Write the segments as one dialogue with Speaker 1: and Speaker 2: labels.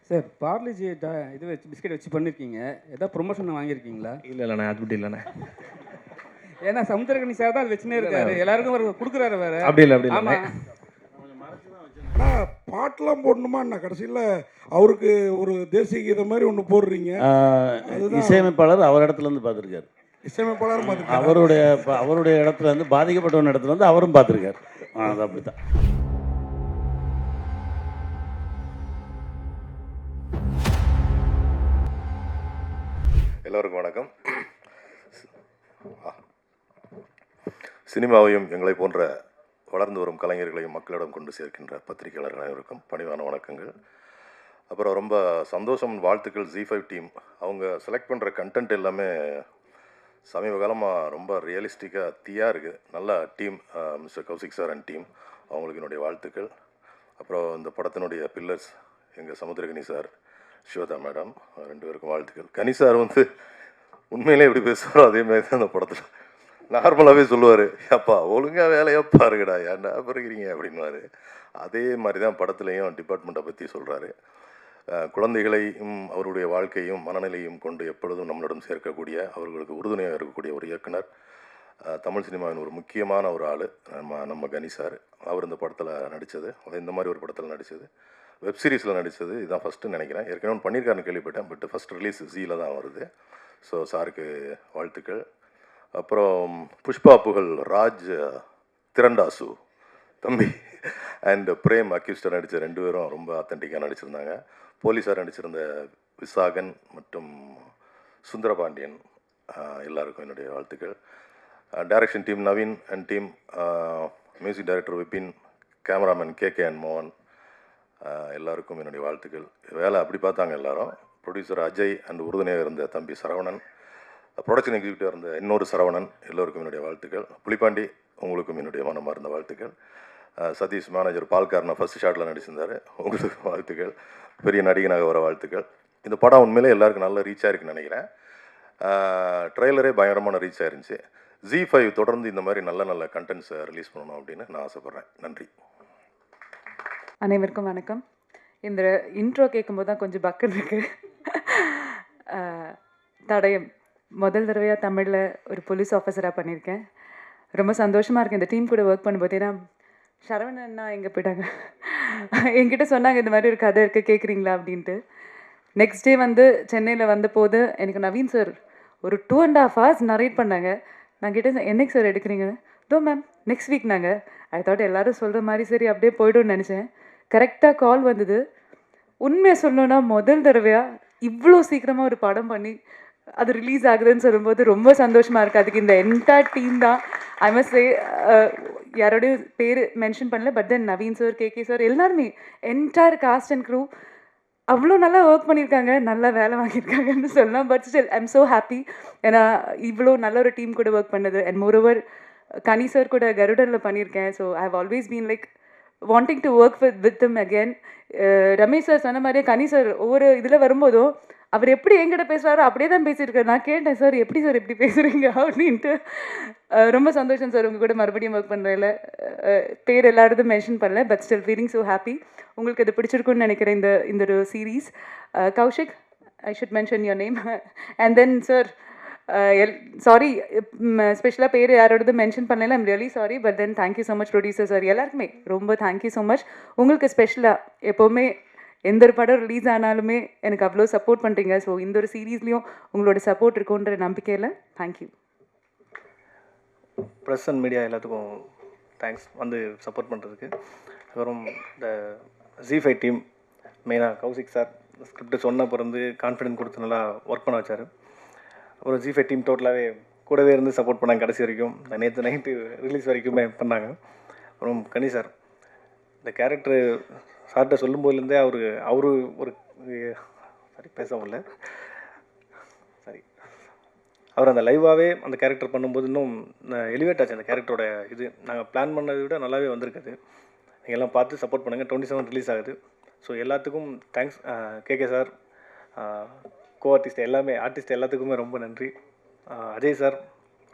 Speaker 1: Sir Parle-G இது வச்சு biscuit வச்சு பண்ணியிருக்கீங்க. ஏதாவது ப்ரொமோஷன் வாங்கியிருக்கீங்களா?
Speaker 2: இல்லைண்ணே, அது அப்படி இல்லைண்ணே.
Speaker 1: ஏன்னா சமுத்திரக்கனி சார் தான் அது வச்சுனே இருக்காரு, எல்லாருக்கும் ஒரு கொடுக்குறாரு வேற.
Speaker 2: அப்படி இல்லை, அப்படி இல்லை.
Speaker 1: ஆமாம்,
Speaker 3: ஆனால் பாட்டெலாம் போடணுமா என்ன? கடைசியில் அவருக்கு ஒரு தேசிய கீதம் மாதிரி ஒன்று போடுறீங்க.
Speaker 4: இசையமைப்பாளர் அவர் இடத்துல இருந்து பார்த்துருக்காரு.
Speaker 3: இசையமைப்பாளரும் பார்த்துருக்காரு.
Speaker 4: அவருடைய இடத்துல இருந்து பாதிக்கப்பட்டவன் இடத்துல இருந்து அவரும் பார்த்துருக்காரு. அது அப்படித்தான்.
Speaker 5: எல்லோருக்கும் வணக்கம். சினிமாவையும் எங்களை போன்ற வளர்ந்து வரும் கலைஞர்களையும் மக்களிடம் கொண்டு சேர்க்கின்ற பத்திரிகையாளர்கள் அனைவருக்கும் பணிவான வணக்கங்கள். அப்புறம் ரொம்ப சந்தோஷம், வாழ்த்துக்கள் Z5 டீம். அவங்க செலக்ட் பண்ணுற கண்டென்ட் எல்லாமே சமீப காலமாக ரொம்ப ரியலிஸ்டிக்காக தீயாக இருக்குது. நல்ல team, mister Kaushik sir and team, அவங்களுக்கு என்னுடைய வாழ்த்துக்கள். அப்புறம் இந்த படத்தினுடைய பில்லர்ஸ் எங்கள் சமுத்திரகனி சார், ஸ்வேதா மேடம், 2 பேருக்கும் வாழ்த்துக்கள். கனி சார் உண்மையிலே எப்படி பேசுவாரோ அதே மாதிரி தான் அந்த படத்தில் நார்மலாகவே சொல்லுவார், அப்பா ஒழுங்காக வேலையாக பாருங்கடா, ஏன்டா பிறகுறீங்க அப்படின்வாரு. அதே மாதிரி தான் படத்துலையும் டிபார்ட்மெண்ட்டை பற்றி சொல்கிறாரு. குழந்தைகளையும் அவருடைய வாழ்க்கையும் மனநிலையும் கொண்டு எப்பொழுதும் நம்மளிடம் சேர்க்கக்கூடிய, அவர்களுக்கு உறுதுணையாக இருக்கக்கூடிய ஒரு இயக்குனர், தமிழ் சினிமாவின் ஒரு முக்கியமான ஒரு ஆள் நம்ம கனி சார். அவர் இந்த படத்தில் நடித்தது, இந்த மாதிரி ஒரு படத்தில் நடித்தது, வெப் சீரிஸில் நடித்தது இதுதான் ஃபஸ்ட்டுன்னு நினைக்கிறேன். ஏற்கனவே பண்ணியிருக்காருன்னு கேள்விப்பட்டேன், பட் ஃபஸ்ட் ரிலீஸ் ஜீயில் தான் வருது. ஸோ சாருக்கு வாழ்த்துக்கள். அப்புறம் புஷ்பா புகழ், ராஜ் திரண்டாசு தம்பி அண்ட் பிரேம் அக்யூஸ்டர் நடித்த 2 பேரும் ரொம்ப ஆத்தென்டிக்காக நடிச்சிருந்தாங்க. போலீஸார் நடிச்சிருந்த விசாகன் மற்றும் சுந்தரபாண்டியன் எல்லாருக்கும் என்னுடைய வாழ்த்துக்கள். Direction team Naveen and team, music director Vipin, cameraman KK and மோகன், எல்லாருக்கும் என்னுடைய வாழ்த்துக்கள். வேலை அப்படி பார்த்தாங்க எல்லாரும். ப்ரொடியூசர் அஜய் அண்ட் உறுதுணையாக இருந்த தம்பி சரவணன், ப்ரொடக்ஷன் எக்ஸிக்யூட்டிவ் இருந்த இன்னொரு சரவணன், எல்லோருக்கும் என்னுடைய வாழ்த்துக்கள். புலிப்பாண்டி, உங்களுக்கும் என்னுடைய மனமார்ந்த வாழ்த்துக்கள். சதீஷ் மேனேஜர் பால்காரனை ஃபஸ்ட் ஷாட்டில் நடிச்சிருந்தார், உங்களுக்கு வாழ்த்துக்கள். பெரிய நடிகனாக வர வாழ்த்துக்கள். இந்த படம் உண்மையிலே எல்லாருக்கும் நல்ல ரீச் ஆயிருக்குன்னு நினைக்கிறேன். ட்ரெய்லரே பயங்கரமான ரீச் ஆயிருந்துச்சு. Z5 தொடர்ந்து இந்த மாதிரி நல்ல நல்ல கண்டென்ட்ஸை ரிலீஸ் பண்ணணும் அப்படின்னு நான் ஆசைப்பட்றேன். நன்றி.
Speaker 6: அனைவருக்கும் வணக்கம். இந்த இன்ட்ரோ கேட்கும்போது தான் கொஞ்சம் பக்குன்னு இருக்குது. தடயம் முதல் தடவையாக தமிழில் ஒரு போலீஸ் ஆஃபீஸராக பண்ணியிருக்கேன். ரொம்ப சந்தோஷமாக இருக்குது இந்த டீம் கூட ஒர்க் பண்ணும்போது. ஏன்னா சரவணன்னா எங்கே போயிட்டாங்க, என்கிட்ட சொன்னாங்க இந்த மாதிரி ஒரு கதை இருக்குது கேட்குறீங்களா அப்படின்ட்டு. நெக்ஸ்ட் டே சென்னையில் வந்தபோது எனக்கு நவீன் சார் ஒரு 2.5 hours நரேட் பண்ணாங்க. நான் கிட்டே என்னைக்கு சார் எடுக்கிறீங்கன்னு, தோ மேம் நெக்ஸ்ட் வீக். நாங்கள் ஐ தாட் எல்லோரும் சொல்கிற மாதிரி சரி அப்படியே போய்டும்னு நினச்சேன். கரெக்டாக கால் வந்தது. உண்மையை சொல்லணுன்னா முதல் தடவையாக இவ்வளோ சீக்கிரமாக ஒரு படம் பண்ணி அது ரிலீஸ் ஆகுதுன்னு சொல்லும்போது ரொம்ப சந்தோஷமாக இருக்குது. அதுக்கு இந்த என்டையர் டீம் தான். ஐ மஸ்ட் சே, யாரோடையும் பேர் மென்ஷன் பண்ணல, but then Naveen sir, KK sir, எல்லாருமே என்டையர் காஸ்ட் அண்ட் க்ரூ அவ்வளோ நல்லா ஒர்க் பண்ணியிருக்காங்க, நல்லா வேலை வாங்கியிருக்காங்கன்னு சொல்லலாம். But still I am so happy. ஏன்னா இவ்வளோ நல்ல ஒரு டீம் கூட ஒர்க் பண்ணது. அண்ட் மோரோவர் கனி சார் கூட கருடனில் பண்ணியிருக்கேன். So I have always been like wanting to work with them again. Ramesh sir சொன்ன மாதிரியே கனி சார் ஒவ்வொரு இதில் வரும்போதும் அவர் எப்படி என்கிட்ட பேசுகிறாரோ அப்படியே தான் பேசியிருக்காரு. நான் கேட்டேன், சார் எப்படி சார் எப்படி பேசுகிறீங்க அப்படின்ட்டு. ரொம்ப சந்தோஷம் சார் உங்கள் கூட மறுபடியும் ஒர்க் பண்ணுறதில்ல. பேர் எல்லாருக்கும் மென்ஷன் பண்ணல, but still feeling so happy. உங்களுக்கு அது பிடிச்சிருக்குன்னு நினைக்கிறேன் இந்த ஒரு series. Kaushik, I should mention your name. And then sir, sorry ஸ்பெஷலாக பேர் யாரோடது மென்ஷன் பண்ணல, I'm really sorry. But then thank you so much producer sir, எல்லாருக்குமே ரொம்ப தேங்க்யூ ஸோ மச். உங்களுக்கு ஸ்பெஷலாக எப்போவுமே எந்த ஒரு படம் ரிலீஸ் ஆனாலுமே எனக்கு அவ்வளோ சப்போர்ட் பண்ணுறீங்க. ஸோ இந்த ஒரு சீரீஸ்லேயும் உங்களோட சப்போர்ட் இருக்குன்ற நம்பிக்கையில் தேங்க்யூ.
Speaker 2: ப்ரெஸ் அண்ட் மீடியா எல்லாத்துக்கும் தேங்க்ஸ் சப்போர்ட் பண்ணுறதுக்கு. அப்புறம் இந்த Z5 டீம், மெயினாக கௌசிக் சார் ஸ்கிரிப்ட் சொன்ன பிறந்து கான்ஃபிடென்ட் கொடுத்து நல்லா ஒர்க் பண்ண வச்சார். அப்புறம் Z5 டீம் டோட்டலாகவே கூடவே இருந்து சப்போர்ட் பண்ணாங்க கடைசி வரைக்கும். நேற்று நைட்டு ரிலீஸ் வரைக்குமே பண்ணாங்க. அப்புறம் கனி சார், இந்த கேரக்டரு சார்கிட்ட சொல்லும்போதுலேருந்தே அவரு ஒரு சரி பேச முடியல சரி அவர் அந்த லைவாகவே அந்த கேரக்டர் பண்ணும்போது இன்னும் எலிவேட் ஆச்சு அந்த கேரக்டரோட. இது நாங்கள் பிளான் பண்ணதை விட நல்லாவே வந்திருக்குது. நீங்கள் எல்லாம் பார்த்து சப்போர்ட் பண்ணுங்கள். 27 ரிலீஸ் ஆகுது. ஸோ எல்லாத்துக்கும் thanks. KK sir, co artist artist எல்லாத்துக்குமே ரொம்ப நன்றி. அஜய் சார்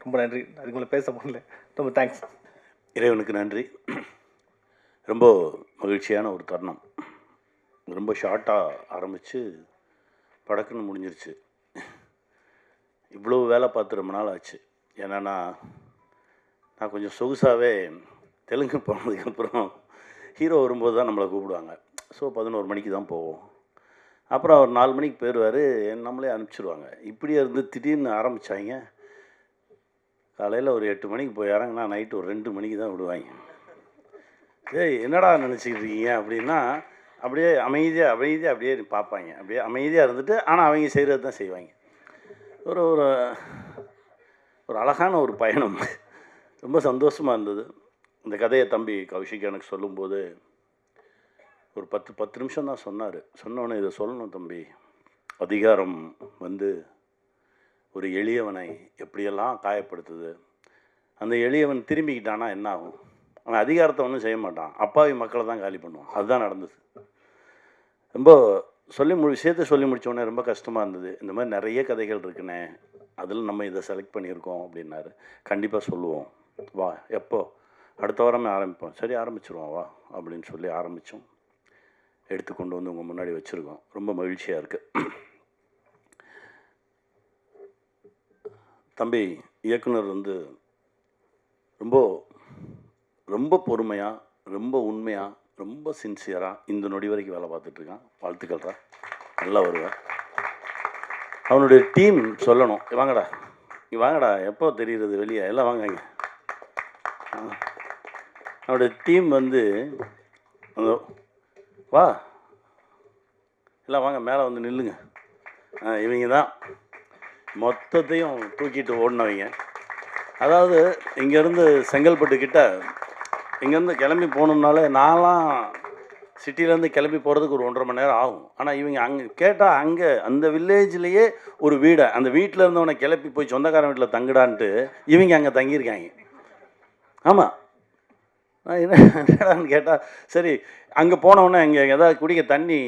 Speaker 2: ரொம்ப நன்றி. அதுக்கு மேலே பேச முடியல, ரொம்ப தேங்க்ஸ்.
Speaker 4: இறைவனுக்கு நன்றி. ரொம்ப மகிழ்ச்சியான ஒரு தருணம். ரொம்ப ஷார்ட்டாக ஆரம்பித்து படக்குன்னு முடிஞ்சிருச்சு. இவ்வளோ வேலை பார்த்து ரொம்ப நாள் ஆச்சு. ஏன்னா நான் கொஞ்சம் சொகுசாகவே தெலுங்கு போனதுக்கப்புறம் ஹீரோ வரும்போது தான் நம்மளை கூப்பிடுவாங்க. ஸோ 11 மணிக்கு தான் போவோம். அப்புறம் அவர் 4 மணிக்கு போயிடுவார், நம்மளே அனுப்பிச்சிடுவாங்க. இப்படியே இருந்து திடீர்னு ஆரம்பித்தாங்க. காலையில் ஒரு 8 மணிக்கு போய் இறங்கினா நைட்டு ஒரு 2 மணிக்கு தான் விடுவாங்க. ஏய் என்னடா நினச்சிக்கிட்டு இருக்கீங்க அப்படின்னா, அப்படியே அமைதியாக அப்படியே பார்ப்பாங்க. அப்படியே அமைதியாக இருந்துட்டு ஆனால் அவங்க செய்கிறது தான் செய்வாங்க. ஒரு ஒரு ஒரு அழகான ஒரு பயணம். ரொம்ப சந்தோஷமாக இருந்தது. இந்த கதையை தம்பி கௌஷிக் எனக்கு சொல்லும்போது ஒரு 10 நிமிஷம் தான் சொன்னார். சொன்னோன்னே இதை சொல்லணும் தம்பி, அதிகாரம் வந்து ஒரு எளியவனை எப்படியெல்லாம் காயப்படுத்துது. அந்த எளியவன் திரும்பிக்கிட்டானா என்ன ஆகும்? அவன் அதிகாரத்தை ஒன்றும் செய்ய மாட்டான், அப்பாவி மக்களை தான் காலி பண்ணுவான். அதுதான் நடந்தது. ரொம்ப விஷயத்தை சொல்லி முடித்தோடனே ரொம்ப கஷ்டமாக இருந்தது. இந்த மாதிரி நிறைய கதைகள் இருக்குண்ணே, அதில் நம்ம இதை செலக்ட் பண்ணியிருக்கோம் அப்படின்னாரு. கண்டிப்பாக சொல்லுவோம், வா எப்போ, அடுத்த வாரமே ஆரம்பிப்போம். சரி ஆரம்பிச்சிருவோம் வா அப்படின்னு சொல்லி ஆரம்பித்தோம். எடுத்து கொண்டு வந்து உங்கள் முன்னாடி வச்சுருக்கோம். ரொம்ப மகிழ்ச்சியாக இருக்குது. தம்பி இயக்குனர் வந்து ரொம்ப ரொம்ப பொறுமையாக, ரொம்ப உண்மையாக, ரொம்ப சின்சியராக இந்த நொடி வரைக்கும் வேலை பார்த்துட்ருக்கான். வாழ்த்துக்கள்ரா, நல்லா வருவேன். அவனுடைய டீம் சொல்லணும், வாங்கடா வாங்கடா, எப்போ தெரிகிறது வெளியே, எல்லாம் வாங்க. அவனுடைய டீம் வந்து வா எல்லாம் வாங்க மேலே வந்து நில்லுங்க. இவங்க தான் மொத்தத்தையும் தூக்கிட்டு ஓடினவங்க. அதாவது இங்கேருந்து செங்கல்பட்டுக்கிட்ட இங்கேருந்து கிளம்பி போகணுன்னாலே நான்லாம் சிட்டிலேருந்து கிளம்பி போகிறதுக்கு ஒரு 1.5 மணி நேரம் ஆகும். ஆனால் இவங்க அங்கே கேட்டால் அங்கே அந்த வில்லேஜ்லேயே ஒரு வீடை, அந்த வீட்டில் இருந்தவனை கிளப்பி போய் சொந்தக்காரன் வீட்டில் தங்கிடான்ட்டு இவங்க அங்கே தங்கியிருக்காங்க. ஆமாம், என்னடான்னு கேட்டால் சரி அங்கே போனவுடனே இங்கே ஏதாவது குடிக்க தண்ணி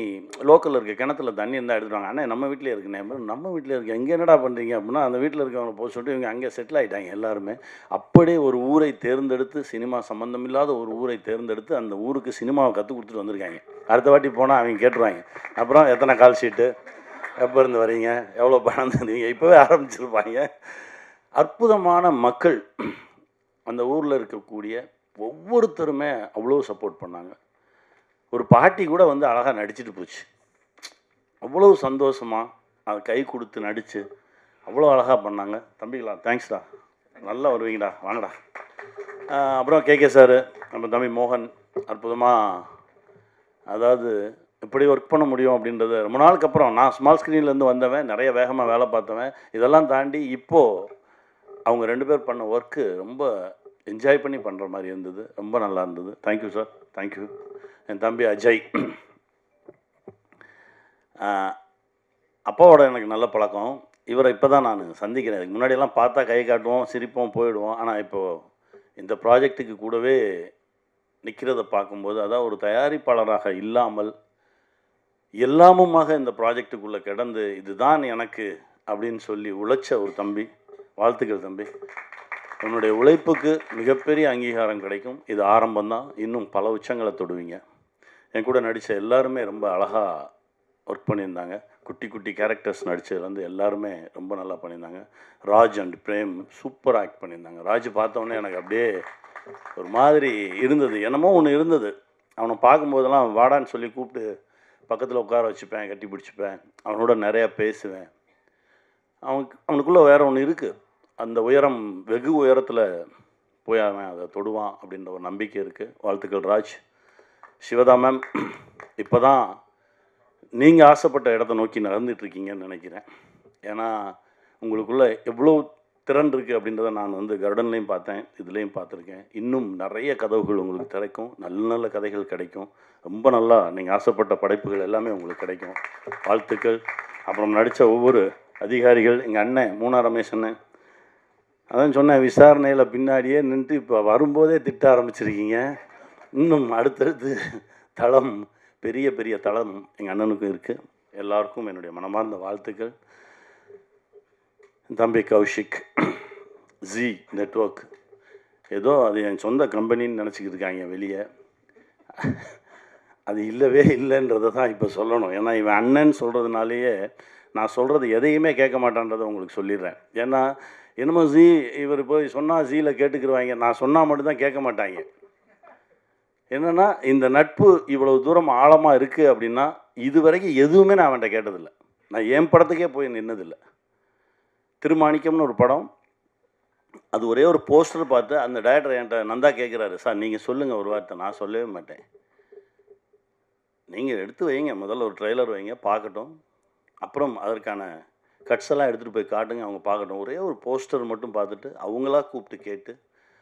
Speaker 4: லோக்கலில் இருக்க கிணத்துல தண்ணி இருந்தால் எடுத்துருவாங்க. அண்ணே நம்ம வீட்டிலே இருக்குண்ணே. நம்ம வீட்டில் இருக்க எங்கே என்னடா பண்ணுறீங்க அப்படின்னா அந்த வீட்டில் இருக்கவங்க போய் சொல்லிட்டு இவங்க அங்கே செட்டில் ஆகிட்டாங்க எல்லாருமே. அப்படியே ஒரு ஊரை தேர்ந்தெடுத்து, சினிமா சம்மந்தம் இல்லாத ஒரு ஊரை தேர்ந்தெடுத்து அந்த ஊருக்கு சினிமாவை கற்றுக் கொடுத்துட்டு வந்திருக்காங்க. அடுத்த வாட்டி போனால் அவங்க கேட்டுருவாங்க, அப்புறம் எத்தனை கால் ஷீட்டு, எப்போ இருந்து வரீங்க, எவ்வளோ பணம் தந்தீங்க, இப்போவே ஆரம்பிச்சிருப்பாங்க. அற்புதமான மக்கள். அந்த ஊரில் இருக்கக்கூடிய ஒவ்வொருத்தருமே அவ்வளோ சப்போர்ட் பண்ணாங்க. ஒரு பாட்டி கூட வந்து அழகாக நடிச்சிட்டு போச்சு. அவ்வளோ சந்தோஷமாக அதை கை கொடுத்து நடித்து அவ்வளோ அழகாக பண்ணாங்க. தம்பிங்களா தேங்க்ஸ்டா, நல்லா வருவீங்கடா, வாங்கடா. அப்புறம் கேகே சார், நம்ம தம்பி மோகன், அற்புதமாக அதாவது எப்படி ஒர்க் பண்ண முடியும் அப்படின்றது ரொம்ப நாளுக்கு அப்புறம். நான் ஸ்மால் ஸ்க்ரீன்லேருந்து வந்தவன், நிறைய வேகமாக வேலை பார்த்தவன். இதெல்லாம் தாண்டி இப்போது அவங்க 2 பேர் பண்ண ஒர்க்கு ரொம்ப என்ஜாய் பண்ணி பண்ணுற மாதிரி இருந்தது. ரொம்ப நல்லா இருந்தது. Thank you sir, thank you. என் தம்பி அஜய், அப்பாவோட எனக்கு நல்ல பழக்கம். இவரை இப்போ தான் நான் சந்திக்கிறேன். இதுக்கு முன்னாடியெல்லாம் பார்த்தா கை காட்டுவோம், சிரிப்போம், போயிடுவோம். ஆனால் இப்போது இந்த ப்ராஜெக்ட்டுக்கு கூடவே நிற்கிறத பார்க்கும்போது, அதாவது ஒரு தயாரிப்பாளராக இல்லாமல் எல்லாமுமாக இந்த ப்ராஜெக்டுக்குள்ளே கிடந்து இதுதான் எனக்கு அப்படின்னு சொல்லி உழைச்ச ஒரு தம்பி. வாழ்த்துக்கள் தம்பி, உன்னுடைய உழைப்புக்கு மிகப்பெரிய அங்கீகாரம் கிடைக்கும். இது ஆரம்பம்தான், இன்னும் பல உச்சங்களை தொடுவீங்க. என் கூட நடித்த எல்லாருமே ரொம்ப அழகாக ஒர்க் பண்ணியிருந்தாங்க. குட்டி குட்டி கேரக்டர்ஸ் நடித்ததுலேருந்து எல்லாருமே ரொம்ப நல்லா பண்ணியிருந்தாங்க. Raj and Prem super act பண்ணியிருந்தாங்க. ராஜ் பார்த்தோன்னே எனக்கு அப்படியே ஒரு மாதிரி இருந்தது, என்னமோ ஒன்று இருந்தது. அவனை பார்க்கும்போதெல்லாம் வாடான்னு சொல்லி கூப்பிட்டு பக்கத்தில் உட்கார வச்சுப்பேன், கட்டி பிடிச்சிப்பேன், அவனோட நிறையா பேசுவேன். அவனுக்குள்ளே வேறு ஒன்று இருக்குது. அந்த உயரம், வெகு உயரத்தில் போய் அவன் அதை தொடுவான் அப்படின்ற ஒரு நம்பிக்கை இருக்குது. வாழ்த்துக்கள் ராஜ். சிவதா மேம், இப்போ தான் நீங்கள் ஆசைப்பட்ட இடத்த நோக்கி நடந்துகிட்ருக்கீங்கன்னு நினைக்கிறேன். ஏன்னா உங்களுக்குள்ளே எவ்வளோ திறன் இருக்குது அப்படின்றத நான் வந்து கருடன்லேயும் பார்த்தேன், இதுலேயும் பார்த்துருக்கேன். இன்னும் நிறைய கதவுகள் உங்களுக்கு திறக்கும், நல்ல நல்ல கதைகள் கிடைக்கும். ரொம்ப நல்லா நீங்கள் ஆசைப்பட்ட படைப்புகள் எல்லாமே உங்களுக்கு கிடைக்கும். வாழ்த்துக்கள். அப்புறம் நடித்த ஒவ்வொரு அதிகாரிகள், எங்கள் அண்ணன் மூணா ரமேஷ் அண்ணன், அதான் சொன்னேன், விசாரணையில் பின்னாடியே நின்று இப்போ வரும்போதே திட்ட ஆரம்பிச்சிருக்கீங்க. இன்னும் அடுத்தடுத்து தளம், பெரிய பெரிய தளம் எங்கள் அண்ணனுக்கும் இருக்குது. எல்லாருக்கும் என்னுடைய மனமார்ந்த வாழ்த்துக்கள். தம்பி கௌஷிக், ஜி அது இல்லவே இல்லைன்றதை தான் இப்போ சொல்லணும். ஏன்னா இவன் அண்ணன் சொல்கிறதுனாலேயே நான் சொல்கிறது எதையுமே கேட்க மாட்டான்றதை உங்களுக்கு சொல்லிடுறேன். ஏன்னா என்னமோ இவர் போய் சொன்னால் ஜீல கேட்டுக்கிடுவாங்க, நான் சொன்னால் மட்டும்தான் கேட்க மாட்டாங்க. என்னென்னா இந்த நட்பு இவ்வளவு தூரம் ஆழமாக இருக்குது அப்படின்னா இது வரைக்கும் எதுவுமே நான் அவன்கிட்ட கேட்டதில்லை. நான் என் படத்துக்கே போய் நின்னதில்லை. திருமாணிக்கம்னு ஒரு படம், அது ஒரே ஒரு போஸ்டர் பார்த்து அந்த டைரக்டர் என்கிட்ட நந்தா கேட்குறாரு, சார் நீங்கள் சொல்லுங்கள் ஒரு வார்த்தை. நான் சொல்லவே மாட்டேன். நீங்கள் எடுத்து வைங்க, முதல்ல ஒரு ட்ரெய்லர் வைங்க பார்க்கட்டும், அப்புறம் அதற்கான கட்ஸ் எல்லாம் எடுத்துகிட்டு போய் காட்டுங்க, அவங்க பார்க்கட்டும். ஒரே ஒரு போஸ்டர் மட்டும் பார்த்துட்டு அவங்களா கூப்பிட்டு கேட்டு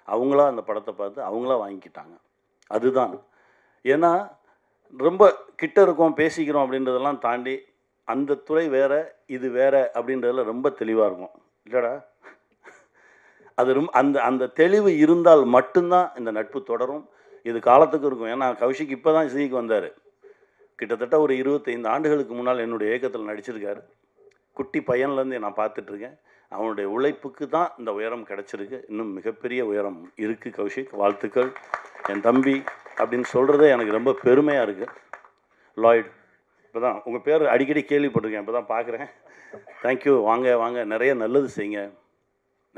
Speaker 4: அவங்களா அந்த படத்தை பார்த்து அவங்களா வாங்கிக்கிட்டாங்க. அதுதான். ஏன்னா ரொம்ப கிட்ட இருக்கோம் பேசிக்கிறோம் அப்படின்றதெல்லாம் தாண்டி அந்த துறை வேறு இது வேறு அப்படின்றதுல ரொம்ப தெளிவாக இருக்கும் இல்லைடா. அது ரொம்ப அந்த அந்த தெளிவு இருந்தால் மட்டும்தான் இந்த நட்பு தொடரும், இது காலத்துக்கு இருக்கும். ஏன்னா கௌஷிக் இப்போ தான் சிக்கு வந்தார். கிட்டத்தட்ட ஒரு 25 ஆண்டுகளுக்கு முன்னால் என்னுடைய இயக்கத்தில் நடிச்சிருக்காரு. குட்டி பையன்லேருந்து நான் பார்த்துட்ருக்கேன். அவனுடைய உழைப்புக்கு தான் இந்த உயரம் கிடச்சிருக்கு. இன்னும் மிகப்பெரிய உயரம் இருக்குது கௌஷிக். வாழ்த்துக்கள் என் தம்பி அப்படின்னு சொல்கிறதே எனக்கு ரொம்ப பெருமையாக இருக்குது. லாய்டு, இப்போ தான் உங்கள் பேர் அடிக்கடி கேள்விப்பட்டிருக்கேன், இப்போ தான் பார்க்குறேன். தேங்க்யூ. வாங்க வாங்க, நிறைய நல்லது செய்யுங்க.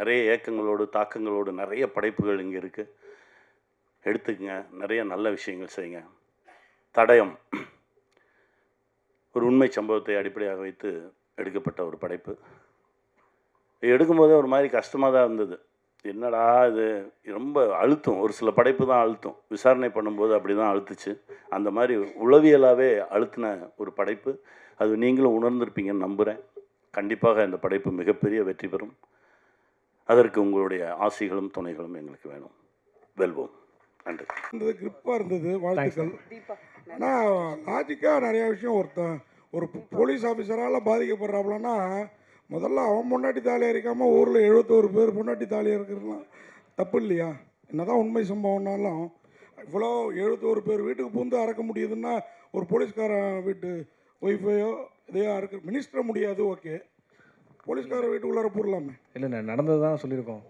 Speaker 4: நிறைய இயக்கங்களோடு தாக்கங்களோடு நிறைய படைப்புகள் இங்கே இருக்குது, எடுத்துக்கங்க. நிறைய நல்ல விஷயங்கள் செய்யுங்க. தடயம் ஒரு உண்மை சம்பவத்தை அடிப்படையாக வைத்து எடுக்கப்பட்ட ஒரு படைப்பு. எடுக்கும்போதே ஒரு மாதிரி கஷ்டமாக தான் இருந்தது. என்னடா இது ரொம்ப அழுத்தம், ஒரு சில படைப்பு தான் அழுத்தம். விசாரணை பண்ணும்போது அப்படி தான் அழுத்துச்சு. அந்த மாதிரி உளவியலாகவே அழுத்தின ஒரு படைப்பு. அது நீங்களும் உணர்ந்திருப்பீங்கன்னு நம்புகிறேன். கண்டிப்பாக இந்த படைப்பு மிகப்பெரிய வெற்றி பெறும். அதற்கு உங்களுடைய ஆசைகளும் துணைகளும் எங்களுக்கு வேணும். வெல்வோம். நன்றி.
Speaker 3: இருந்தது, கிரிப்பாக இருந்தது. வாழ்த்துக்கள். ஆனால் லாஜிக்காக நிறையா விஷயம் ஒரு போலீஸ் ஆஃபீஸரால் பாதிக்கப்படுறாப்புலன்னா முதல்ல அவன் பொண்டாட்டி தாலியாக இருக்காமல் ஊரில் 71 பேர் பொண்டாட்டி தாலியாக இருக்கிறதுலாம் தப்பு இல்லையா? என்ன தான் உண்மை சம்பவம்னாலும் இவ்வளோ 71 பேர் வீட்டுக்கு பூந்து அறக்க முடியுதுன்னா ஒரு போலீஸ்காரன் வீட்டு ஒய்ஃபையோ இதையோ அறுக்க மினிஸ்டரை முடியாது. ஓகே, போலீஸ்கார வீட்டுக்குள்ளார போடலாமே.
Speaker 2: இல்லைண்ணே, நடந்தது தான் சொல்லியிருக்கோம்.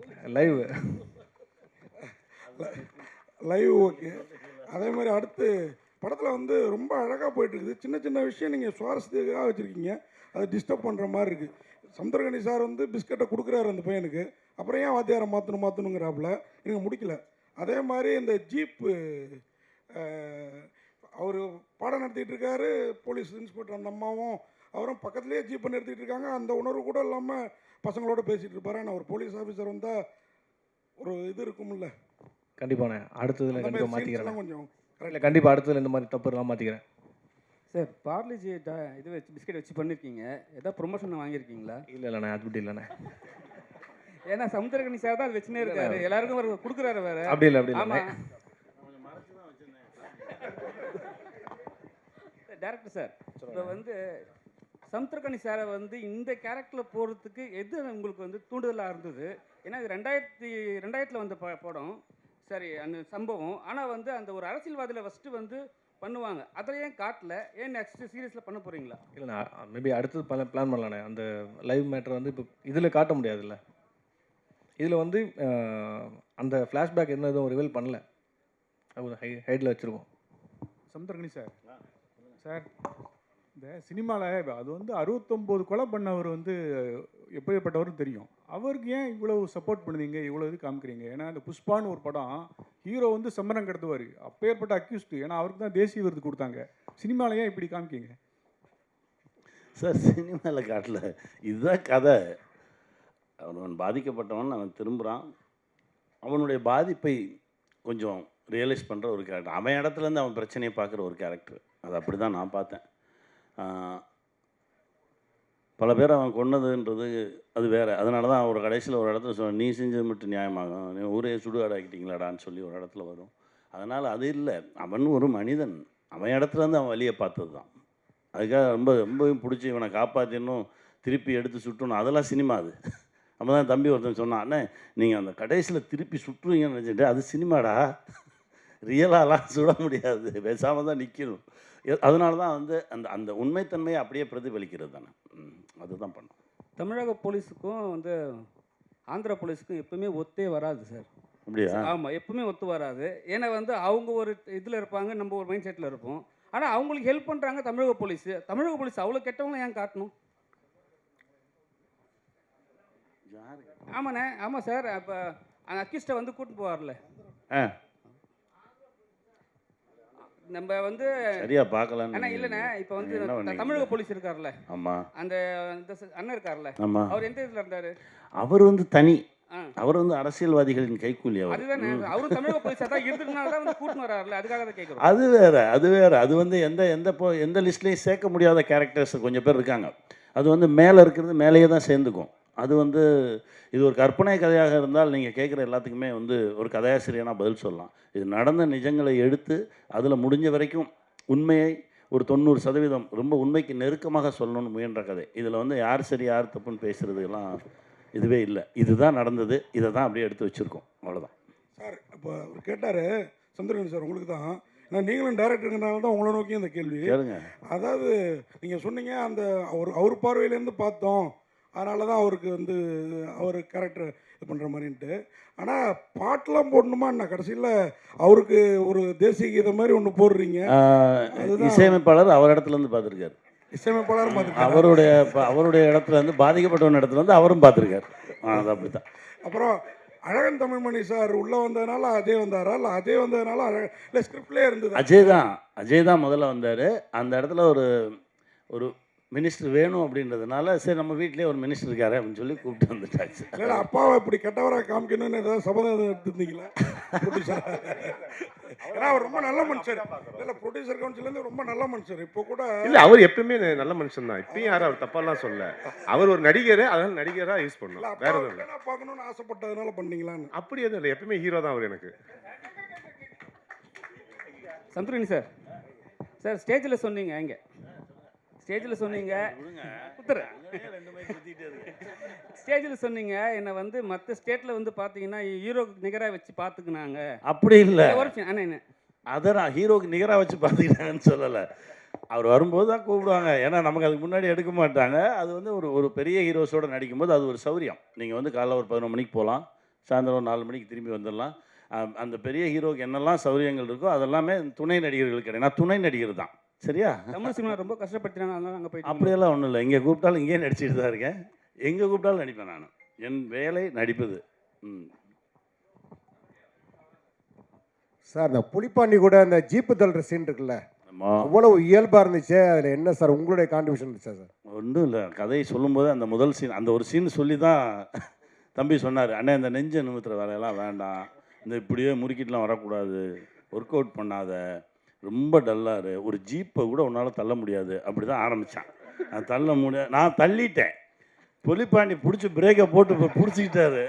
Speaker 3: Live okay. அதே மாதிரி அடுத்து படத்தில் வந்து ரொம்ப அழகாக போயிட்டுருக்குது. சின்ன சின்ன விஷயம் நீங்கள் சுவாரஸ்யத்துக்காக வச்சுருக்கீங்க, அது டிஸ்டர்ப் பண்ணுற மாதிரி இருக்குது. சமுத்திரகனி சார் வந்து பிஸ்கட்டை கொடுக்குறாரு அந்த பையனுக்கு, அப்புறம் ஏன் வாத்தியாரை மாற்றணுங்கிறாப்புல எனக்கு முடிக்கல. அதே மாதிரி இந்த ஜீப்பு அவர் பாடம் நடத்திட்டு இருக்காரு, போலீஸ் இன்ஸ்பெக்டர் அந்த அம்மாவும் அவரும் பக்கத்துலேயே ஜீப்பை நிறுத்திட்டு இருக்காங்க. அந்த உணர்வு கூட இல்லாமல் பசங்களோட பேசிகிட்டு இருப்பாரு. ஆனால் ஒரு போலீஸ் ஆஃபீஸர் வந்தால் ஒரு இது இருக்கும்ல.
Speaker 2: கண்டிப்பாண்ணே, அடுத்ததில் கண்டிப்பாக மாற்றிக்கிறேன்.
Speaker 3: கொஞ்சம்
Speaker 2: இல்லை, கண்டிப்பாக அடுத்ததில் இந்த மாதிரி தப்புலாம் மாற்றிக்கிறேன்.
Speaker 1: சார், பார்லிஜி இது வச்சு பிஸ்கெட் வச்சு பண்ணியிருக்கீங்க, ஏதாவது ப்ரொமோஷன் வாங்கியிருக்கீங்களா?
Speaker 2: இல்லைண்ணே, அது அப்படி இல்லைண்ணே.
Speaker 1: ஏன்னா சமுத்திரகனி சார் தான் அது வச்சுனே இருக்காரு, எல்லாருக்கும் ஒரு கொடுக்குறாரு வேற.
Speaker 2: அப்படி இல்லை, அப்படி இல்லை.
Speaker 1: ஆமாம் டேரக்டர் சார், இப்போ வந்து சமுத்திரகனி சாரை வந்து இந்த கேரக்டரில் போகிறதுக்கு எது உங்களுக்கு வந்து தூண்டுதலாக இருந்தது? ஏன்னா இது 2000 வந்த படம், சரி அந்த சம்பவம். ஆனால் வந்து அந்த ஒரு அரசியல்வாதியில் ஃபஸ்ட்டு வந்து பண்ணுவாங்க, அதில் ஏன் காட்டல? ஏன் நெக்ஸ்ட் சீரியஸில் பண்ண போகிறீங்களா?
Speaker 2: இல்லைண்ணா, மேபி அடுத்தது பிளான் பண்ணலாண்ணே. அந்த லைவ் மேட்ரு வந்து இப்போ இதில் காட்ட முடியாதுல்ல. இதில் வந்து அந்த ஃப்ளாஷ்பேக் என்ன எதுவும் ரிவீல் பண்ணல, அது ஹைடில் வச்சுருக்கோம்.
Speaker 7: சமுத்திரகனி சார், இந்த சினிமாவில் அது வந்து 69 கொலை பண்ணவர் வந்து எப்படிப்பட்டவரும் தெரியும். அவருக்கு ஏன் இவ்வளவு சப்போர்ட் பண்ணுவீங்க, இவ்வளோ இது காமிக்கிறீங்க? ஏன்னா இந்த புஷ்பான்னு ஒரு படம், ஹீரோ வந்து சம்மரம் கடத்துவார், அப்பேற்பட்ட அக்யூஸ்டு. ஏன்னா அவருக்கு தான் தேசிய விருது கொடுத்தாங்க. சினிமாவில் ஏன் இப்படி காமிக்கிங்க
Speaker 4: சார்? சினிமாவில் காட்டல, இதுதான் கதை. அவன் பாதிக்கப்பட்டவன், அவன் திரும்புகிறான், அவனுடைய பாதிப்பை கொஞ்சம் ரியலைஸ் பண்ணுற ஒரு கேரக்டர். அவன் இடத்துலேருந்து அவன் பிரச்சனையை பார்க்குற ஒரு கேரக்டர். அது அப்படி தான் நான் பார்த்தேன். பல பேர் அவன் கொன்னதுன்றது அது வேறு. அதனால தான் ஒரு கடைசியில் ஒரு இடத்துல நீ செஞ்சது மட்டும் நியாயமாகும், நீ ஊரே சுடுகாடு ஆக்கிட்டீங்களாடான்னு சொல்லி ஒரு இடத்துல வரும். அதனால் அது இல்லை, அவன் ஒரு மனிதன், அவன் இடத்துலேருந்து அவன் வழியை பார்த்தது தான். அதுக்காக ரொம்பவும் பிடிச்சி இவனை காப்பாற்றினும் திருப்பி எடுத்து சுட்டணும், அதெல்லாம் சினிமா. அது அப்போ தான் தம்பி ஒருத்தன் சொன்னான், அண்ணே நீங்கள் அந்த கடைசியில் திருப்பி சுட்டுருவீங்கன்னு நினச்சிட்டு, அது சினிமாடா, ரியலாலாம் சுட முடியாது, பேசாமல் தான் நிற்கணும். அதனால தான் வந்து அந்த அந்த உண்மைத்தன்மையை அப்படியே பிரதிபலிக்கிறது தானே, அதுதான் பண்ணோம்.
Speaker 1: தமிழக போலீஸுக்கும் வந்து ஆந்திரா போலீஸுக்கும் எப்பவுமே ஒத்தே வராது சார்.
Speaker 4: அப்படியா?
Speaker 1: ஆமாம், எப்பவுமே ஒத்து வராது. ஏன்னா வந்து அவங்க ஒரு இதில் இருப்பாங்க, நம்ம ஒரு மைண்ட் செட்டில் இருப்போம். ஆனால் அவங்களுக்கு ஹெல்ப் பண்ணுறாங்க தமிழக போலீஸ். தமிழக போலீஸ் அவ்வளோ கெட்டவங்களும் ஏன் காட்டணும்? ஆமாண்ணே, ஆமாம் சார். அப்போ அந்த அக்கிஸ்ட்டை வந்து கூட்டிட்டு போவார்ல, நம்ம வந்து
Speaker 4: சரியா பார்க்கலான்னு.
Speaker 1: அண்ணா இல்லைண்ணே, இப்போ வந்து
Speaker 4: என்ன பண்ணீங்க?
Speaker 1: தமிழக போலீஸ் இருக்கார்ல,
Speaker 4: ஆமாம்
Speaker 1: அந்த அண்ணன் இருக்கார்ல,
Speaker 4: ஆமாம்.
Speaker 1: அவர் எந்த இதில் இருந்தார்?
Speaker 4: அவர் வந்து தனி,
Speaker 1: ஆ
Speaker 4: அவர் வந்து அரசியல்வாதிகளின் கைக்கூலி அவர்.
Speaker 1: அதுதானே, அவரும் தமிழக போலீஸாக தான் இருந்ததுனால தான் வந்து கூட்டின்னு வராருல, அதுக்காக தான் கேட்குறோம்.
Speaker 4: அது வேற, அது வேற. அது வந்து எந்த லிஸ்ட்லேயும் சேர்க்க முடியாத கேரக்டர்ஸ் கொஞ்சம் பேர் இருக்காங்க. அது வந்து மேலே இருக்கிறது மேலேயே தான் சேர்ந்துக்கும். அது வந்து இது ஒரு கற்பனை கதையாக இருந்தால் நீங்கள் கேட்குற எல்லாத்துக்குமே வந்து ஒரு கதையாசிரியனா பதில் சொல்லலாம். இது நடந்த நிஜங்களை எடுத்து அதில் முடிஞ்ச வரைக்கும் உண்மையை ஒரு 90% ரொம்ப உண்மைக்கு நெருக்கமாக சொல்லணும்னு முயன்ற கதை. இதில் வந்து யார் சரி யார் தப்புன்னு பேசுகிறதுலாம் இதுவே இல்லை. இதுதான் நடந்தது, இதை தான் அப்படியே எடுத்து வச்சுருக்கோம், அவ்வளோதான்.
Speaker 3: சார் இப்போ அவர் கேட்டார் சந்திரன் சார், உங்களுக்கு தான், ஏன்னா நீங்களும் டேரக்டருங்கிறனால தான் உங்களை நோக்கி இந்த கேள்வி.
Speaker 4: கேளுங்க.
Speaker 3: அதாவது நீங்கள் சொன்னீங்க அந்த அவர் பார்வையிலேருந்து பார்த்தோம், அதனால தான் அவருக்கு வந்து அவர் கேரக்டர் இது பண்ணுற மாதிரின்ட்டு. ஆனால் பாட்டெலாம் போடணுமா என்ன? கடைசியில் அவருக்கு ஒரு தேசிய கீதம் மாதிரி ஒன்று போடுறீங்க.
Speaker 4: இசையமைப்பாளர் அவர் இடத்துல இருந்து பார்த்துருக்காரு.
Speaker 3: இசையமைப்பாளர்
Speaker 4: அவருடைய இடத்துல இருந்து பாதிக்கப்பட்டவன் இடத்துல வந்து அவரும் பார்த்துருக்காரு. அது அப்படி தான்.
Speaker 3: அப்புறம் அழகன் தமிழ்மணி சார் உள்ளே வந்ததுனால அஜய் வந்தாரா, இல்லை அஜய் வந்ததுனால இல்லை ஸ்கிரிப்ட்லேயே இருந்தது?
Speaker 4: அஜய் தான் முதல்ல வந்தார். அந்த இடத்துல ஒரு மினிஸ்டர் வேணும் அப்படின்றதுனால சரி நம்ம வீட்டிலே ஒரு மினிஸ்டர் இருக்காரு அப்படின்னு சொல்லி கூப்பிட்டு வந்துட்டாச்சு.
Speaker 3: இல்லை அப்பாவை இப்படி கெட்டவராக காமிக்கணும்னு ஏதாவது சபதம் எடுத்துருந்தீங்களா ப்ரொடியூசர்? ஏன்னா அவர் ரொம்ப நல்ல மனுஷர். இல்லை ப்ரொடியூசர் கவுன்சிலேருந்து ரொம்ப நல்ல மனுஷர். இப்போ கூட
Speaker 8: இல்லை, அவர் எப்பயுமே நல்ல மனுஷன் தான். இப்பயும் யாரும் அவர் தப்பாலாம் சொல்ல. அவர் ஒரு நடிகர், அதனால நடிகராக யூஸ் பண்ணலாம், வேற எதுவும் இல்லை.
Speaker 3: பார்க்கணும்னு ஆசைப்பட்டதுனால பண்ணீங்களான்னு?
Speaker 8: அப்படி எதுவும் இல்லை, எப்பயுமே ஹீரோ தான் அவர் எனக்கு.
Speaker 1: சந்துருனி சார், ஸ்டேஜில் சொன்னீங்க, இங்கே ஸ்டேஜில் சொன்னீங்க, ஸ்டேஜில் சொன்னீங்க என்னை வந்து மற்ற ஸ்டேட்டில் வந்து பார்த்தீங்கன்னா ஹீரோக்கு நிகராக வச்சு பார்த்துக்கினாங்க.
Speaker 4: அப்படி இல்லை,
Speaker 1: அண்ணன்
Speaker 4: அதை நான் ஹீரோக்கு நிகராக வச்சு பார்த்துக்கிட்டாங்கன்னு சொல்லலை. அவர் வரும்போது தான் கூப்பிடுவாங்க, ஏன்னா நமக்கு அதுக்கு முன்னாடி எடுக்க மாட்டாங்க. அது வந்து ஒரு பெரிய ஹீரோஸோடு நடிக்கும்போது அது ஒரு சௌரியம். நீங்கள் வந்து காலைல ஒரு 11 மணிக்கு போகலாம், சாயந்தரம் ஒரு 4 மணிக்கு திரும்பி வந்துடலாம். அந்த பெரிய ஹீரோக்கு என்னெல்லாம் சௌரியங்கள் இருக்கோ அதெல்லாமே துணை நடிகர்களுக்கு கிடையாது. நான் துணை நடிகர் தான், சரியா?
Speaker 1: தமிழ் சினிமா ரொம்ப கஷ்டப்படுத்தினாங்க, அதனால அங்கே போய்.
Speaker 4: அப்படியெல்லாம் ஒன்றும் இல்லை. இங்கே கூப்பிட்டாலும் இங்கேயே நடிச்சிட்டு தான் இருக்கேன். எங்கே கூப்பிட்டாலும் நடிப்பேன். நான் என் வேலை நடிப்பது.
Speaker 9: சார், இந்த புலிப்பாண்டி கூட அந்த ஜீப்பு தள்ளுற சீன் இருக்குல்ல, அவ்வளவு இயல்பாக இருந்துச்சு. அதில் என்ன சார் உங்களுடைய கான்ட்ரிபியூஷன் இருந்துச்சா சார்?
Speaker 4: ஒன்றும் இல்லை, கதையை சொல்லும்போது அந்த முதல் சீன், அந்த ஒரு சீன் சொல்லி தான் தம்பி சொன்னார், அண்ணே இந்த நெஞ்சை நிமித்துற வேலையெல்லாம் வேண்டாம், இந்த இப்படியே முறுக்கிட்டுலாம் வரக்கூடாது, ஒர்க் அவுட் பண்ணாத, ரொம்ப டல்லாரு, ஒரு ஜீப்பை கூட உன்னால் தள்ள முடியாது, அப்படி தான் ஆரம்பித்தான். நான் தள்ள முடியாது, நான் தள்ளிட்டேன். புலிப்பாண்டி பிடிச்சி பிரேக்கை போட்டு பிடிச்சிக்கிட்டாரு.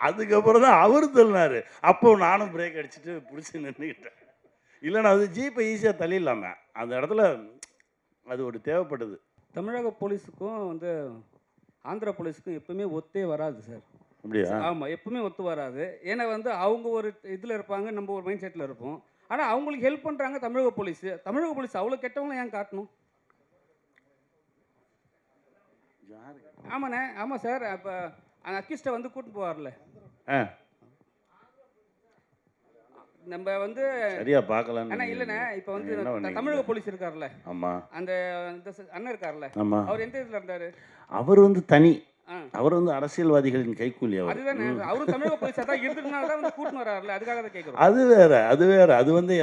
Speaker 4: அதுக்கப்புறம் தான் அவர் தள்ளினார். அப்போ நானும் பிரேக் அடிச்சுட்டு பிடிச்சி நின்றுக்கிட்டேன். இல்லைன்னா அது ஜீப்பை ஈஸியாக தள்ளிடலாமே, அந்த இடத்துல அது ஒரு தேவைப்படுது.
Speaker 1: தமிழக போலீஸுக்கும் வந்து ஆந்திரா போலீஸுக்கும் எப்பவுமே ஒத்தே வராது சார்.
Speaker 4: அப்படியா?
Speaker 1: ஆமாம், எப்பவுமே ஒத்து வராது. ஏன்னா வந்து அவங்க ஒரு இதில் இருப்பாங்க, நம்ம ஒரு மைண்ட் செட்டில் இருப்போம். ஆனால் அவங்களுக்கு ஹெல்ப் பண்ணுறாங்க தமிழக போலீஸ். தமிழக போலீஸ் அவ்வளோ கெட்டவங்களும் ஏன் காட்டணும்? ஆமாண்ணே, ஆமாம் சார். அப்போ அந்த அக்கிஸ்ட்டை வந்து கூட்டிட்டு போவார்ல, நம்ம வந்து
Speaker 4: சரியா பார்க்கலான்னு.
Speaker 1: அண்ணா இல்லைண்ணே, இப்போ வந்து தமிழக போலீஸ் இருக்கார்ல,
Speaker 4: ஆமாம்,
Speaker 1: அந்த அண்ணன் இருக்கார்ல,
Speaker 4: ஆமாம்,
Speaker 1: அவர் எந்த இதில் இருந்தார்?
Speaker 4: அவர் வந்து தனி, அவர் வந்து அரசியல்வாதிகளின் கைக்கூலி அவர்.
Speaker 1: அதுதானே, அவரும் தமிழக போலீஸாக தான் இருந்ததுனால தான் வந்து கூட்டின்னு வராருல, அதுக்காக தான் கேட்குறோம்.
Speaker 4: அது வேற. அது வந்து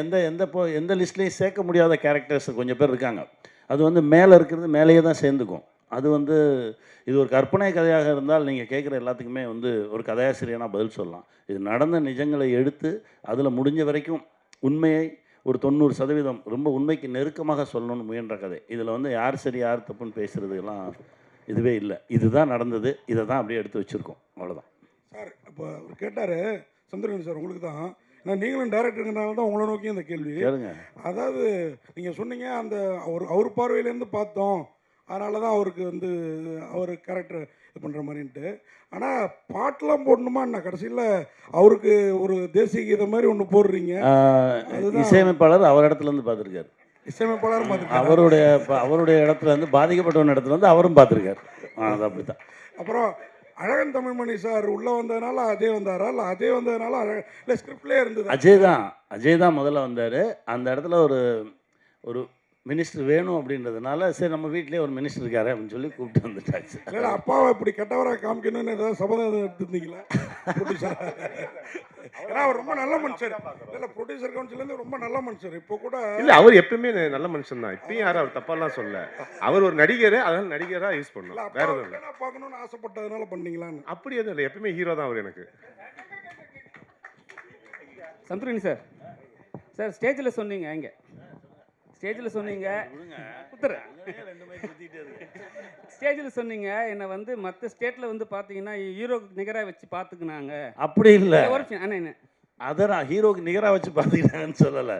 Speaker 4: எந்த லிஸ்ட்லேயும் சேர்க்க முடியாத கேரக்டர்ஸ் கொஞ்சம் பேர் இருக்காங்க. அது வந்து மேலே இருக்கிறது மேலேயே தான் சேர்ந்துக்கும். அது வந்து இது ஒரு கற்பனை கதையாக இருந்தால் நீங்கள் கேட்குற எல்லாத்துக்குமே வந்து ஒரு கதையாசிரியனா பதில் சொல்லலாம். இது நடந்த நிஜங்களை எடுத்து அதில் முடிஞ்ச வரைக்கும் உண்மையை ஒரு 90% ரொம்ப உண்மைக்கு நெருக்கமாக சொல்லணும்னு முயன்ற கதை. இதில் வந்து யார் சரி யார் தப்புன்னு பேசுகிறதுலாம் இதுவே இல்லை. இதுதான் நடந்தது, இதை தான் அப்படியே எடுத்து வச்சுருக்கோம், அவ்வளோதான்.
Speaker 3: சார் இப்போ அவர் கேட்டார் சந்திரன் சார், உங்களுக்கு தான், ஏன்னா நீங்களும் டேரக்டருங்கிறனால தான் உங்களை நோக்கி இந்த கேள்வி.
Speaker 4: கேளுங்க.
Speaker 3: அதாவது நீங்கள் சொன்னீங்க அந்த அவர் பார்வையிலேருந்து பார்த்தோம், அதனால தான் அவருக்கு வந்து அவர் கேரக்டர் இது பண்ணுற மாதிரின்ட்டு. ஆனால் பாட்டெலாம் போடணுமா என்ன? கடைசியில் அவருக்கு ஒரு தேசிய கீதம் மாதிரி ஒன்று போடுறீங்க.
Speaker 4: இசையமைப்பாளர் அவர் இடத்துல இருந்து பார்த்துருக்காரு.
Speaker 3: இசையமைப்பாளர்
Speaker 4: அவருடைய இடத்துல இருந்து பாதிக்கப்பட்டவன் இடத்துல வந்து அவரும் பார்த்துருக்காரு. அது அப்படி தான்.
Speaker 3: அப்புறம் அழகன் தமிழ்மணி சார் உள்ளே வந்ததுனால அஜய் வந்தாரா, இல்லை அஜய் வந்ததுனால இல்லை ஸ்கிரிப்ட்லேயே இருந்தது?
Speaker 4: அஜய் தான் முதல்ல வந்தார். அந்த இடத்துல ஒரு ஒரு மினிஸ்டர் வேணும் அப்படின்றதுனால, சரி நம்ம வீட்டிலே ஒரு மினிஸ்டர் இருக்காரு அப்படின்னு சொல்லி கூப்பிட்டு வந்துட்டாச்சு.
Speaker 3: இல்லை அப்பாவை இப்படி கெட்டவராக காமிக்கணும்னு ஏதாவது சபதம் எடுத்துருந்தீங்களா ப்ரொடியூசர்? ஏன்னா அவர் ரொம்ப நல்ல மனுஷர். இல்லை ப்ரொடியூசர் கவுன்சிலேருந்து ரொம்ப நல்ல மனுஷர். இப்போ கூட
Speaker 8: இல்லை, அவர் எப்பவுமே நல்ல மனுஷன் தான். இப்பயும் யாரும் அவர் தப்பாலாம் சொல்ல. அவர் ஒரு நடிகர், அதனால நடிகராக யூஸ் பண்ணலாம், வேற எதுவும் இல்லை.
Speaker 3: பார்க்கணும்னு ஆசைப்பட்டதுனால பண்ணீங்களான்னு?
Speaker 8: அப்படி எதுவும் இல்லை, எப்பவுமே ஹீரோ தான் அவர் எனக்கு.
Speaker 1: சந்துரணி சார், சார் ஸ்டேஜில் சொன்னீங்க, இங்கே ஸ்டேஜில் சொன்னீங்க, ஸ்டேஜில் சொன்னீங்க என்னை வந்து மற்ற ஸ்டேட்டில் வந்து பார்த்தீங்கன்னா ஹீரோக்கு நிகராக வச்சு பார்த்துக்கினாங்க.
Speaker 4: அப்படி இல்லை,
Speaker 1: அண்ணா
Speaker 4: அதை நான் ஹீரோக்கு நிகராக வச்சு பார்த்துக்கிட்டாங்கன்னு சொல்லலை.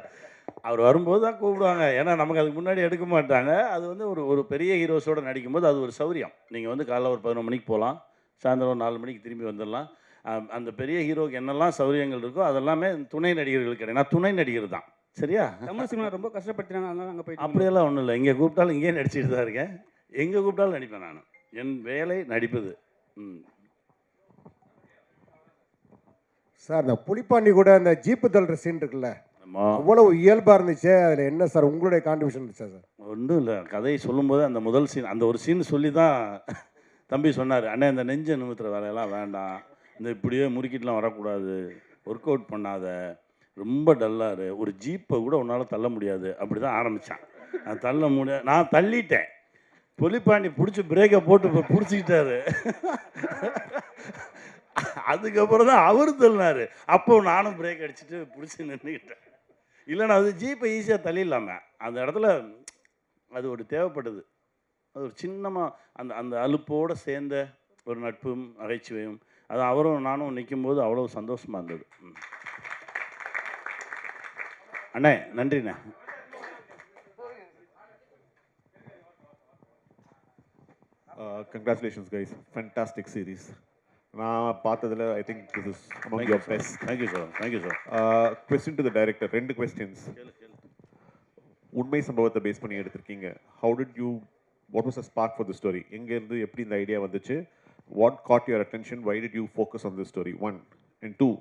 Speaker 4: அவர் வரும்போது தான் கூப்பிடுவாங்க, ஏன்னா நமக்கு அதுக்கு முன்னாடி எடுக்க மாட்டாங்க. அது வந்து ஒரு பெரிய ஹீரோஸோடு நடிக்கும்போது அது ஒரு சௌரியம். நீங்கள் வந்து காலைல ஒரு 11 மணிக்கு போகலாம், சாயந்தரம் ஒரு 4 மணிக்கு திரும்பி வந்துடலாம். அந்த பெரிய ஹீரோக்கு என்னெல்லாம் சௌரியங்கள் இருக்கோ அதெல்லாமே துணை நடிகர்களுக்கு கிடையாது. நான் துணை நடிகர் தான், சரியா?
Speaker 1: தமிழ் சினிமா ரொம்ப கஷ்டப்படுத்தினாங்க, அதனால அங்கே போய்.
Speaker 4: அப்படியெல்லாம் ஒன்றும் இல்லை, இங்கே கூப்பிட்டாலும் இங்கேயே நடிச்சிட்டு தான் இருக்கேன். எங்கே கூப்பிட்டாலும் நடிப்பேன் நான். என் வேலை நடிப்பது.
Speaker 9: சார், இந்த புலிப்பாண்டி கூட அந்த ஜீப்பு தள்ளுற சீன் இருக்குல்ல, அவ்வளவு இயல்பாக இருந்துச்சு. அதில் என்ன சார் உங்களுடைய கான்ட்ரிபியூஷன் இருந்துச்சா சார்?
Speaker 4: ஒன்றும் இல்லை, கதையை சொல்லும்போது அந்த முதல் சீன், அந்த ஒரு சீன் சொல்லி தான் தம்பி சொன்னார், அண்ணே இந்த நெஞ்சை நிமித்துற வேலையெல்லாம் வேண்டாம், இந்த இப்படியே முறுக்கிட்டுலாம் வரக்கூடாது, ஒர்க் அவுட் பண்ணாத, ரொம்ப டல்லாரு, ஒரு ஜீப்பை கூட உன்னால் தள்ள முடியாது. அப்படி தான் ஆரம்பித்தான். நான் தள்ள முடியாது, நான் தள்ளிட்டேன். புலிப்பாண்டி பிடிச்சி பிரேக்கை போட்டு பிடிச்சிக்கிட்டாரு. அதுக்கப்புறம் தான் அவர் தள்ளினார். அப்போ நானும் பிரேக் அடிச்சுட்டு பிடிச்சி நின்றுக்கிட்டேன். இல்லைன்னா அது ஜீப்பை ஈஸியாக தள்ளிடலாமே. அந்த இடத்துல அது ஒரு தேவைப்படுது. அது ஒரு சின்னமாக அந்த அந்த அலுப்போடு சேர்ந்த ஒரு நட்பும் நகைச்சுவையும், அது அவரும் நானும் நிற்கும்போது அவ்வளோ சந்தோஷமாக இருந்தது. அண்ணே நன்றிண்ணே.
Speaker 8: Congratulations guys, fantastic series. நான் பார்த்ததில் I think this is among your best.
Speaker 4: Thank you sir, thank you sir.
Speaker 8: Question to the director, 2 questions. உண்மை சம்பவத்தை பேஸ் பண்ணி எடுத்திருக்கீங்க. How did you, what was the spark for the story? எங்கேருந்து எப்படி இந்த idea வந்துச்சு? What caught your attention? Why did you focus on this story? 1 and 2,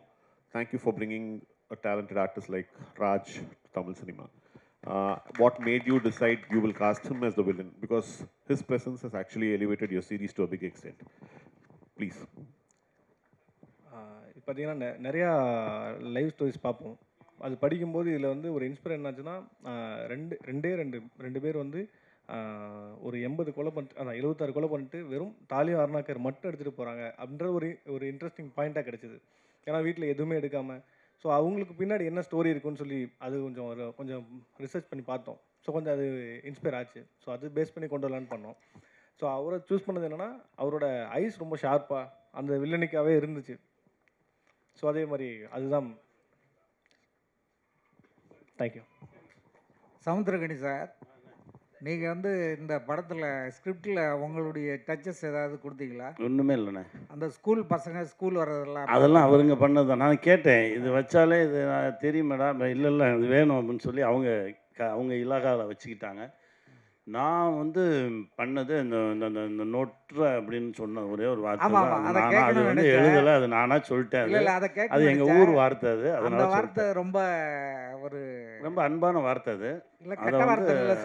Speaker 8: thank you for bringing a talented artist like Raj to Tamil cinema. What made you decide you will cast him as the villain? Because his presence has actually elevated your series to a big extent. Please.
Speaker 2: பார்த்தீங்கன்னா நிறையா live stories பார்ப்போம். அது படிக்கும்போது இதில் வந்து ஒரு inspire என்னாச்சுன்னா, ரெண்டு பேர் வந்து ஒரு 80 கொலை பண்ணிட்டு, 76 கொலை பண்ணிட்டு வெறும் தாலியும் அருணாக்கர் மட்டும் எடுத்துகிட்டு போகிறாங்க அப்படின்ற ஒரு இன்ட்ரெஸ்டிங் பாயிண்ட்டாக கிடச்சிது. ஏன்னா வீட்டில் எதுவுமே எடுக்காமல், ஸோ அவங்களுக்கு பின்னாடி என்ன ஸ்டோரி இருக்குன்னு சொல்லி அது கொஞ்சம் ரிசர்ச் பண்ணி பார்த்தோம். ஸோ கொஞ்சம் அது இன்ஸ்பயர் ஆச்சு. ஸோ அது பேஸ் பண்ணி கொண்டு வரலான்னு பண்ணோம். ஸோ அவரை சூஸ் பண்ணது என்னென்னா, அவரோட ஐஸ் ரொம்ப ஷார்ப்பாக அந்த வில்லனிக்காகவே இருந்துச்சு. ஸோ அதே மாதிரி அதுதான். தேங்க்யூ.
Speaker 10: சமுத்திரகனி சார், நீங்கள் வந்து இந்த படத்தில் ஸ்கிரிப்டில் உங்களுடைய டச்சஸ் ஏதாவது கொடுத்தீங்களா?
Speaker 4: ஒன்றுமே இல்லைண்ணே.
Speaker 10: அந்த ஸ்கூல் பசங்க ஸ்கூல் வர்றதெல்லாம்
Speaker 4: அதெல்லாம் அவருங்க பண்ணது தான். நான் கேட்டேன், இது வச்சாலே இது தெரியும் மேடம், இல்லை இது வேணும் அப்படின்னு சொல்லி அவங்க இலாகாவில் வச்சுக்கிட்டாங்க. நான் வந்து பண்ணது இந்த நோட்ற அப்படின்னு சொன்ன ஒரே ஒரு வார்த்தை தான். நான் அது வந்து எழுதலை, அது நானாக சொல்லிட்டேன். அது எங்கள் ஊர் வார்த்தை. அது அதனால
Speaker 10: வார்த்தை ரொம்ப
Speaker 4: அன்பான வார்த்தை. அது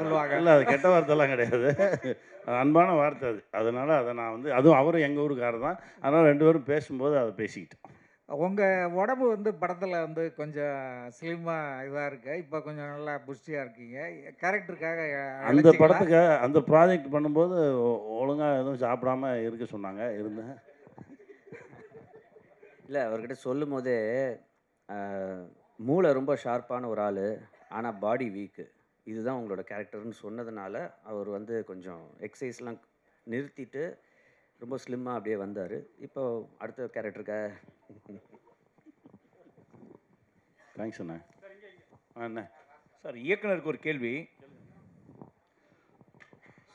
Speaker 10: சொல்லுவாங்க.
Speaker 4: இல்லை, அது கெட்ட வார்த்தைலாம் கிடையாது, அது அன்பான வார்த்தை. அதனால் அதை நான் வந்து, அதுவும் அவரும் எங்கள் ஊருக்காரர் தான், அதனால் 2 பேரும் பேசும்போது அதை பேசிக்கிட்டோம்.
Speaker 10: உங்கள் உடம்பு வந்து படத்தில் வந்து கொஞ்சம் ஸ்லிம்மாக இதாக இருக்குது, இப்போ கொஞ்சம் நல்லா புஷ்டியாக இருக்கீங்க. கேரக்டருக்காக
Speaker 4: அந்த படத்துக்கு அந்த ப்ராஜெக்ட் பண்ணும்போது ஒழுங்காக எதுவும் சாப்பிடாம இருக்க சொன்னாங்க, இருந்தேன்.
Speaker 11: இல்லை, அவர்கிட்ட சொல்லும் போதே மூளை ரொம்ப ஷார்ப்பான ஒரு ஆள், ஆனால் பாடி வீக்கு, இதுதான் உங்களோட கேரக்டர்னு சொன்னதுனால அவர் வந்து கொஞ்சம் எக்ஸசைஸ்லாம் நிறுத்திட்டு ரொம்ப ஸ்லிம்மாக அப்படியே வந்தார். இப்போ அடுத்த கேரக்டருக்காக.
Speaker 4: தேங்க்ஸ் அண்ணா. அண்ணா
Speaker 12: சார், இயக்குனருக்கு ஒரு கேள்வி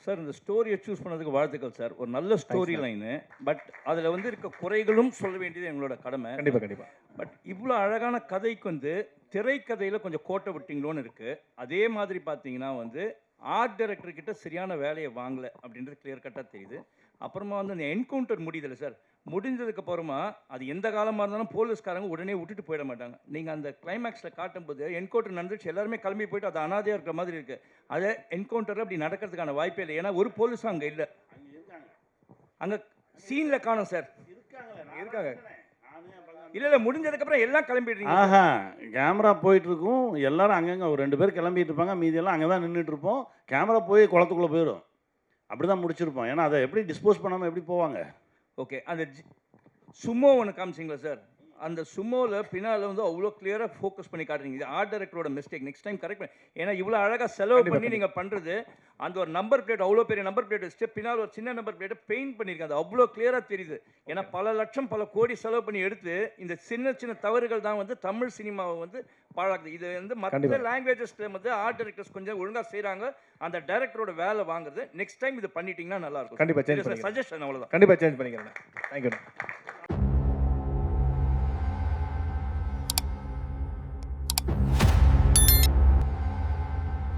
Speaker 12: சார். இந்த ஸ்டோரியை சூஸ் பண்ணதுக்கு வாழ்த்துக்கள் சார். ஒரு நல்ல ஸ்டோரி லைனு, பட் அதில் வந்து இருக்க குறைகளும் சொல்ல வேண்டியது எங்களோட கடமை.
Speaker 2: கண்டிப்பாக.
Speaker 12: பட் இவ்வளோ அழகான கதைக்கு வந்து திரைக்கதையில் கொஞ்சம் கோட்டை விட்டிங்களோன்னு இருக்குது. அதே மாதிரி பார்த்தீங்கன்னா வந்து ஆர்ட் டைரக்டர்கிட்ட சரியான வேலையை வாங்கலை அப்படின்றது கிளியர் கட்டாக தெரியுது. அப்புறமா வந்து அந்த என்கவுண்டர் முடியுதில்ல சார், முடிஞ்சதுக்கு அப்புறமா அது எந்த காலமாக இருந்தாலும் போலீஸ்காரங்க உடனே விட்டுட்டு போயிட மாட்டாங்க. நீங்கள் அந்த கிளைமேக்ஸில் காட்டும்போது என்கவுண்டர் நடந்துச்சு, எல்லாருமே கிளம்பி போயிட்டு அது அனாதையாக இருக்கிற மாதிரி இருக்குது. அதே என்கவுண்டர் அப்படி நடக்கிறதுக்கான வாய்ப்பே இல்லை. ஏன்னா ஒரு போலீஸும் அங்கே இல்லை, அங்கே சீனில் காணும் சார்.
Speaker 2: இருக்காங்க.
Speaker 12: இல்லை முடிஞ்சதுக்கப்புறம் எல்லாம் கிளம்பிடுறீங்க.
Speaker 4: ஆஹா, கேமரா போயிட்டுருக்கும், எல்லாரும் அங்கங்கே ஒரு 2 பேர் கிளம்பிட்டு இருப்பாங்க, மீதியெல்லாம் அங்கே தான் நின்றுட்டு இருப்போம். கேமரா போய் குளத்துக்குள்ளே போயிடும். அப்படி தான் முடிச்சிருப்போம். ஏன்னா அதை எப்படி டிஸ்போஸ் பண்ணாமல் எப்படி போவாங்க?
Speaker 12: ஓகே, அந்த சுமோ ஒன்று காமிச்சிங்களா சார், அந்த சுமோவில் பின்னால் வந்து அவ்வளோ கிளியராக ஃபோக்கஸ் பண்ணி காட்டுறீங்க. இது ஆர்ட் டைரக்டரோட மிஸ்டேக், நெக்ஸ்ட் டைம் கரெக்ட் பண்ணி. ஏன்னா இவ்வளோ அழகாக செலவு பண்ணி நீங்கள் பண்ணுறது, அந்த ஒரு நம்பர் பிளேட் அவ்வளோ பெரிய நம்பர் பிளேட் வச்சுட்டு பின்னால் ஒரு சின்ன நம்பர் பிளேட்டை பெயிண்ட் பண்ணியிருக்காங்க. அது அவ்வளோ கிளியராக தெரியுது. ஏன்னா பல லட்சம் பல கோடி செலவு பண்ணி எடுத்து இந்த சின்ன சின்ன தவறுகள் தான் வந்து தமிழ் சினிமாவை வந்து பாழாக்குது. இது வந்து மற்ற லாங்குவேஜஸில் வந்து ஆர்ட் டைரக்டர்ஸ் கொஞ்சம் ஒழுங்காக செய்கிறாங்க, அந்த டைரக்டரோட வேலை வாங்குறது. நெக்ஸ்ட் டைம் இது பண்ணிட்டீங்கன்னா நல்லாயிருக்கும்.
Speaker 2: கண்டிப்பாக சேஞ்ச் பண்ணிக்கிறேன்.
Speaker 12: சஜஷன் அவ்வளோதான்.
Speaker 2: கண்டிப்பாக சேஞ்ச் பண்ணிக்கிறேன். தேங்க்யூ.